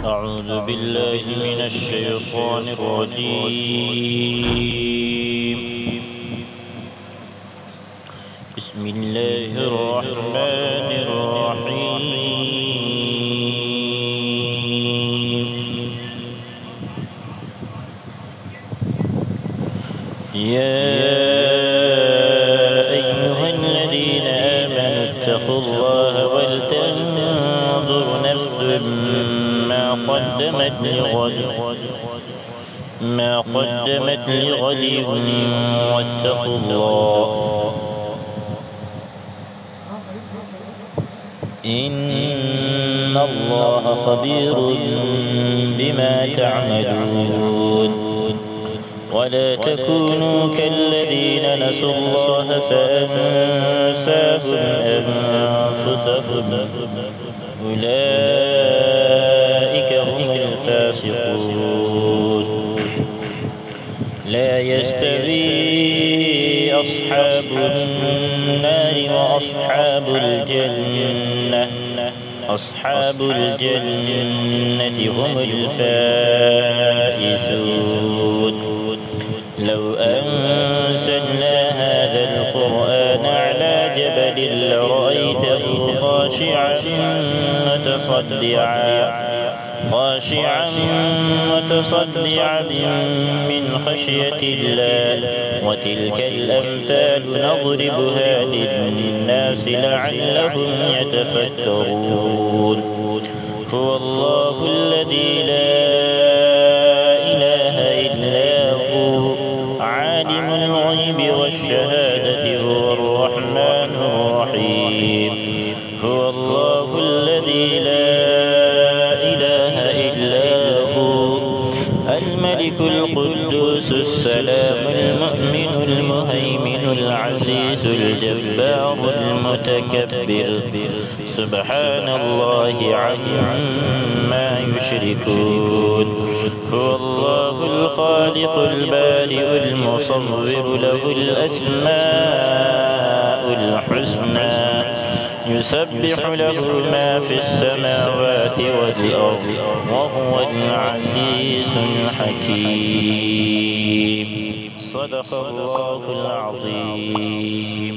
أعوذ بالله من الشيطان الرجيم. بسم الله الرحمن الرحيم. يا أيها الذين آمنوا اتقوا الله ولتنظر نفس ما قدمت لغد واتقوا الله إن الله خبير بما تعملون. ولا تكونوا كالذين نسوا الله فأنساهم أنفسهم أولئك هم الفاسقون. لا يستوي أصحاب النار وأصحاب الجنة هم الفائزون. لو أنزلنا هذا القرآن على جبل لرأيته خاشعا متصدعا من خشية الله. وتلك الأمثال نضربها للناس لعلهم يتفكرون. هو الله الذي لا إله إلا هو عالم الغيب والشهادة هو الرحمن الرحيم. هو الله الذي لا إله إلا هو الملك القدوس السلام المؤمن المهيمن العزيز الجبار المتكبر. سبحان الله عما يشركون. هو الله الخالق البارئ المصور له الأسماء الحسنى يسبح له ما في السماوات والأرض وهو العزيز الحكيم. صدق الله العظيم.